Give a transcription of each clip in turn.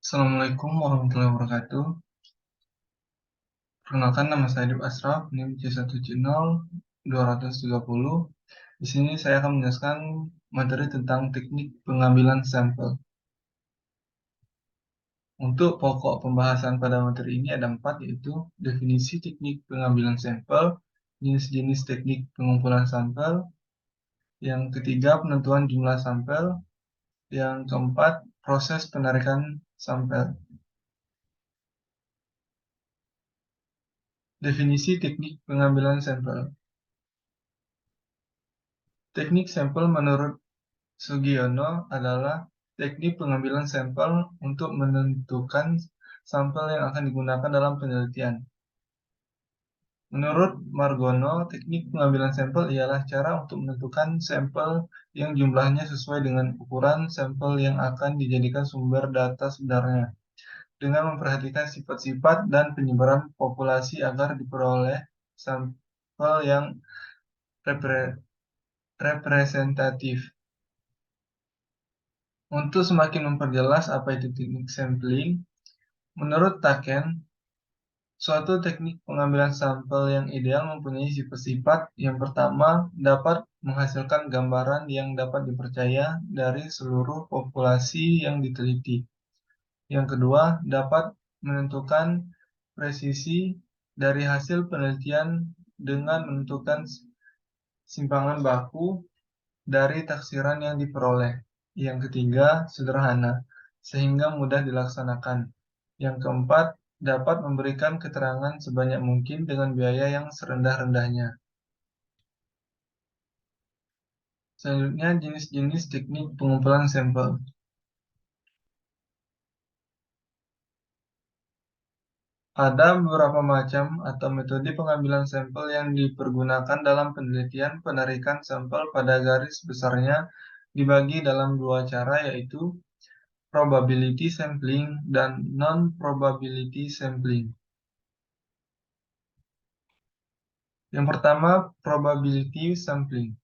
Assalamualaikum warahmatullahi wabarakatuh. Perkenalkan, nama saya Adib Asraf, NIM C170-230. Di sini saya akan menjelaskan materi tentang teknik pengambilan sampel. Untuk pokok pembahasan pada materi ini ada 4, yaitu definisi teknik pengambilan sampel, jenis-jenis teknik pengumpulan sampel, yang ketiga penentuan jumlah sampel, yang keempat proses penarikan sampel. Definisi teknik pengambilan sampel. Teknik sampel menurut Sugiono adalah teknik pengambilan sampel untuk menentukan sampel yang akan digunakan dalam penelitian. Menurut Margono, teknik pengambilan sampel ialah cara untuk menentukan sampel yang jumlahnya sesuai dengan ukuran sampel yang akan dijadikan sumber data sebenarnya, dengan memperhatikan sifat-sifat dan penyebaran populasi agar diperoleh sampel yang representatif. Untuk semakin memperjelas apa itu teknik sampling, menurut Taken, suatu teknik pengambilan sampel yang ideal mempunyai sifat-sifat. Yang pertama, dapat menghasilkan gambaran yang dapat dipercaya dari seluruh populasi yang diteliti. Yang kedua, dapat menentukan presisi dari hasil penelitian dengan menentukan simpangan baku dari taksiran yang diperoleh. Yang ketiga, sederhana, sehingga mudah dilaksanakan. Yang keempat, dapat memberikan keterangan sebanyak mungkin dengan biaya yang serendah-rendahnya. Selanjutnya, jenis-jenis teknik pengumpulan sampel. Ada beberapa macam atau metode pengambilan sampel yang dipergunakan dalam penelitian. Penarikan sampel pada garis besarnya dibagi dalam dua cara, yaitu probability sampling dan non-probability sampling. Yang pertama, probability sampling,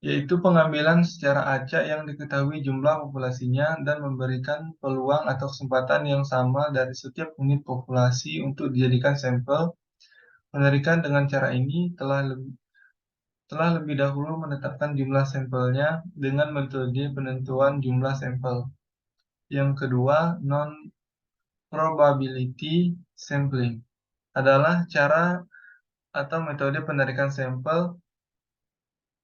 yaitu pengambilan secara acak yang diketahui jumlah populasinya dan memberikan peluang atau kesempatan yang sama dari setiap unit populasi untuk dijadikan sampel. Penarikan dengan cara ini telah lebih dahulu menetapkan jumlah sampelnya dengan metode penentuan jumlah sampel. Yang kedua, non-probability sampling adalah cara atau metode penarikan sampel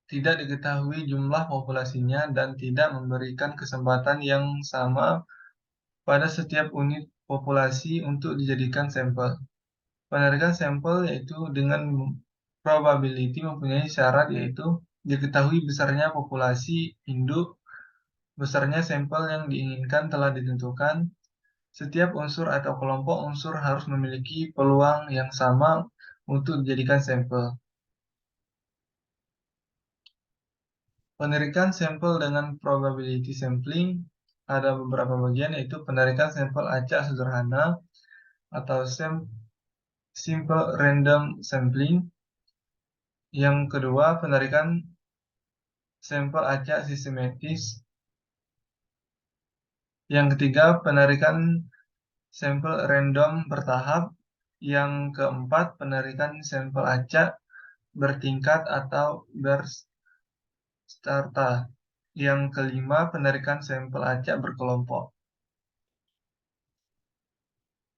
tidak diketahui jumlah populasinya dan tidak memberikan kesempatan yang sama pada setiap unit populasi untuk dijadikan sampel. Penarikan sampel yaitu dengan probability mempunyai syarat, yaitu diketahui besarnya populasi induk, besarnya sampel yang diinginkan telah ditentukan. Setiap unsur atau kelompok unsur harus memiliki peluang yang sama untuk dijadikan sampel. Penarikan sampel dengan probability sampling ada beberapa bagian, yaitu penarikan sampel acak sederhana atau simple random sampling. Yang kedua, penarikan sampel acak sistematis. Yang ketiga, penarikan sampel random bertahap. Yang keempat, penarikan sampel acak bertingkat atau berstrata. Yang kelima, penarikan sampel acak berkelompok.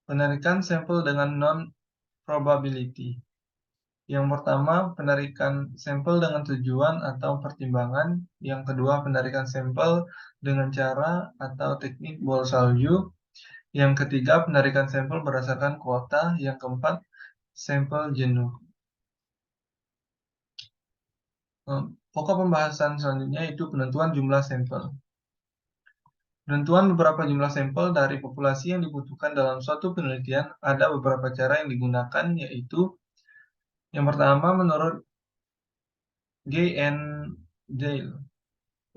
Penarikan sampel dengan non-probability. Yang pertama, penarikan sampel dengan tujuan atau pertimbangan. Yang kedua, penarikan sampel dengan cara atau teknik bola salju. Yang ketiga, penarikan sampel berdasarkan kuota. Yang keempat, sampel jenuh. Pokok pembahasan selanjutnya itu penentuan jumlah sampel. Penentuan beberapa jumlah sampel dari populasi yang dibutuhkan dalam suatu penelitian ada beberapa cara yang digunakan, yaitu yang pertama, menurut Gay and Dale,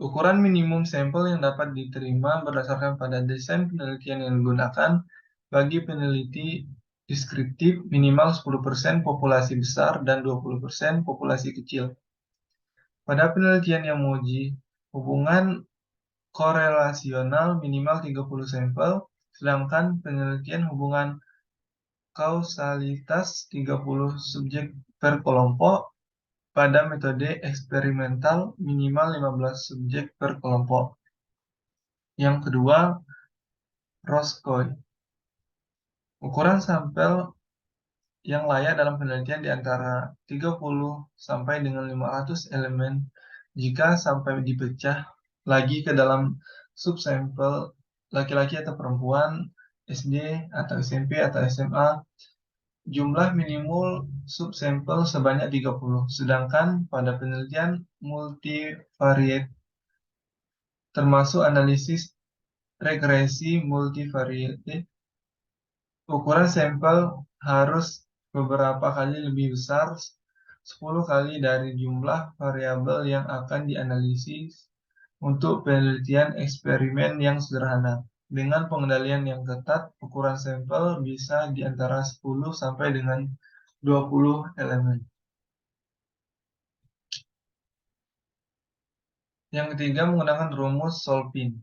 ukuran minimum sampel yang dapat diterima berdasarkan pada desain penelitian yang digunakan. Bagi peneliti deskriptif, minimal 10% populasi besar dan 20% populasi kecil. Pada penelitian yang menguji hubungan korelasional, minimal 30 sampel. Sedangkan penelitian hubungan kausalitas 30 subjek per kelompok pada metode eksperimental minimal 15 subjek per kelompok. Yang kedua, Roscoe. Ukuran sampel yang layak dalam penelitian di antara 30 sampai dengan 500 elemen jika sampai dipecah lagi ke dalam subsampel laki-laki atau perempuan, SD atau SMP atau SMA, jumlah minimum subsampel sebanyak 30. Sedangkan pada penelitian multivariate termasuk analisis regresi multivariate, ukuran sampel harus beberapa kali lebih besar, 10 kali dari jumlah variabel yang akan dianalisis untuk penelitian eksperimen yang sederhana. Dengan pengendalian yang ketat, ukuran sampel bisa di antara 10 sampai dengan 20 elemen. Yang ketiga, menggunakan rumus Solpin.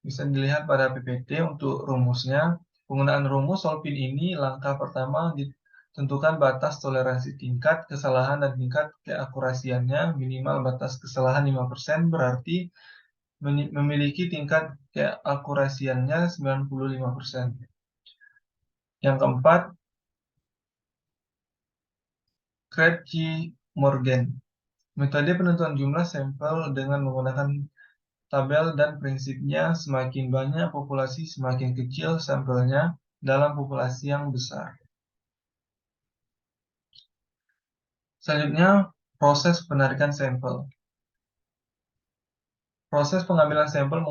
Bisa dilihat pada PPT untuk rumusnya. Penggunaan rumus Solpin ini langkah pertama ditentukan batas toleransi tingkat kesalahan dan tingkat keakurasiannya. Minimal batas kesalahan 5%, berarti memiliki tingkat keakurasiannya 95%. Yang keempat, Krejci-Morgan. Metode penentuan jumlah sampel dengan menggunakan tabel dan prinsipnya semakin banyak populasi semakin kecil sampelnya dalam populasi yang besar. Selanjutnya, proses penarikan sampel. Proses pengambilan sampel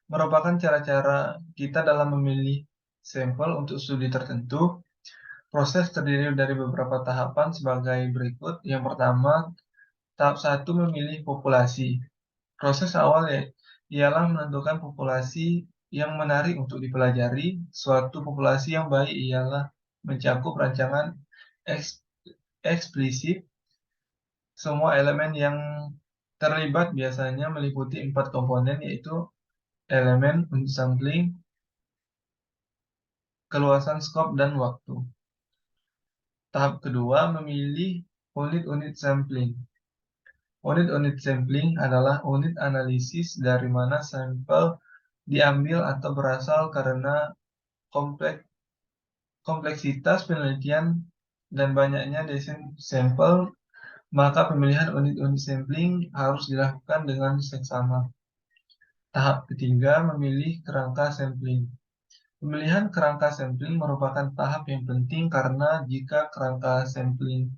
merupakan cara-cara kita dalam memilih sampel untuk studi tertentu. Proses terdiri dari beberapa tahapan sebagai berikut. Yang pertama, tahap 1 memilih populasi. Proses awal ialah menentukan populasi yang menarik untuk dipelajari. Suatu populasi yang baik ialah mencakup rancangan eksplisit. Semua elemen yang terlibat biasanya meliputi 4 komponen, yaitu elemen, unit sampling, keluasan skop, dan waktu. Tahap kedua, memilih unit-unit sampling. Unit-unit sampling adalah unit analisis dari mana sampel diambil atau berasal karena kompleksitas penelitian dan banyaknya desain sampel, maka pemilihan unit-unit sampling harus dilakukan dengan seksama. Tahap ketiga, memilih kerangka sampling. Pemilihan kerangka sampling merupakan tahap yang penting karena jika kerangka sampling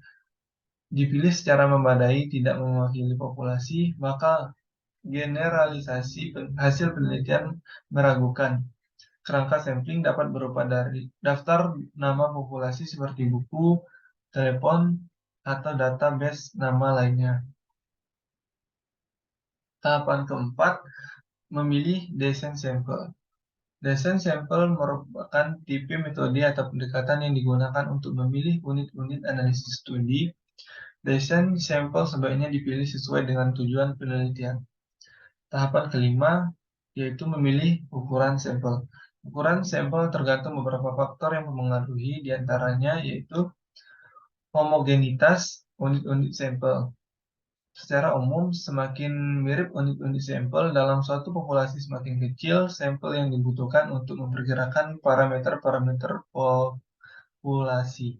dipilih secara memadai tidak mewakili populasi, maka generalisasi hasil penelitian meragukan. Kerangka sampling dapat berupa dari daftar nama populasi seperti buku, telepon, atau database nama lainnya. Tahapan keempat, memilih desain sampel. Desain sampel merupakan tipe metode atau pendekatan yang digunakan untuk memilih unit-unit analisis studi. Desain sampel sebaiknya dipilih sesuai dengan tujuan penelitian. Tahapan kelima, yaitu memilih ukuran sampel. Ukuran sampel tergantung beberapa faktor yang mempengaruhi, diantaranya yaitu homogenitas unit-unit sampel. Secara umum, semakin mirip unit-unit sampel dalam suatu populasi semakin kecil sampel yang dibutuhkan untuk memperkirakan parameter-parameter populasi.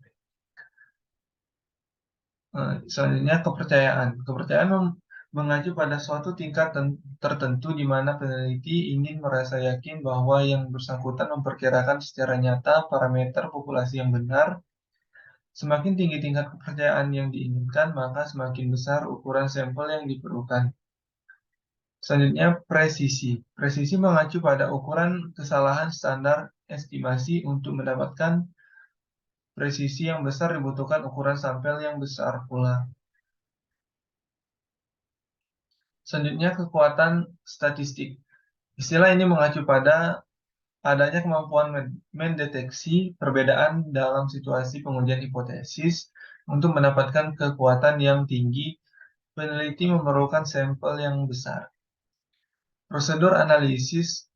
Selanjutnya, kepercayaan. Kepercayaan mengacu pada suatu tingkat tertentu di mana peneliti ingin merasa yakin bahwa yang bersangkutan memperkirakan secara nyata parameter populasi yang benar. Semakin tinggi tingkat kepercayaan yang diinginkan, maka semakin besar ukuran sampel yang diperlukan. Selanjutnya, presisi. Presisi mengacu pada ukuran kesalahan standar estimasi. Untuk mendapatkan presisi yang besar dibutuhkan ukuran sampel yang besar pula. Selanjutnya, kekuatan statistik. Istilah ini mengacu pada adanya kemampuan mendeteksi perbedaan dalam situasi pengujian hipotesis. Untuk mendapatkan kekuatan yang tinggi, peneliti memerlukan sampel yang besar. Prosedur analisis.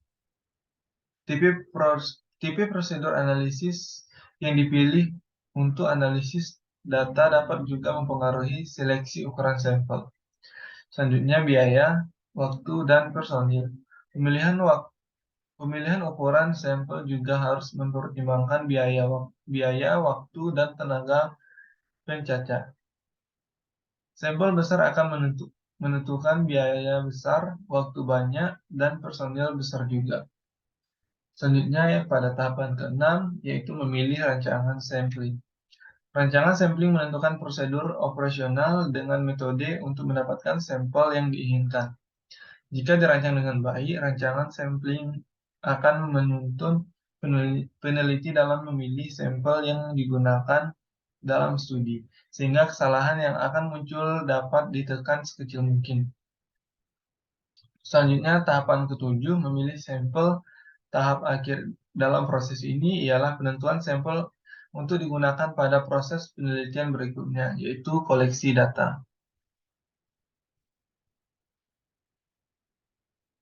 Tipe prosedur analisis yang dipilih untuk analisis data dapat juga mempengaruhi seleksi ukuran sampel. Selanjutnya, biaya, waktu, dan personil. Pemilihan ukuran sampel juga harus mempertimbangkan biaya, waktu, dan tenaga pencacat. Sampel besar akan menentukan biaya besar, waktu banyak, dan personil besar juga. Selanjutnya, pada tahapan ke-6, yaitu memilih rancangan sampling. Rancangan sampling menentukan prosedur operasional dengan metode untuk mendapatkan sampel yang diinginkan. Jika dirancang dengan baik, rancangan sampling akan menuntun peneliti dalam memilih sampel yang digunakan dalam studi, sehingga kesalahan yang akan muncul dapat ditekan sekecil mungkin. Selanjutnya, tahapan ketujuh, memilih sampel. Tahap akhir dalam proses ini ialah penentuan sampel untuk digunakan pada proses penelitian berikutnya, yaitu koleksi data.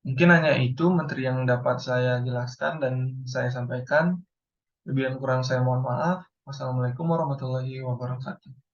Mungkin hanya itu materi yang dapat saya jelaskan dan saya sampaikan. Lebih dan kurang saya mohon maaf. Wassalamualaikum warahmatullahi wabarakatuh.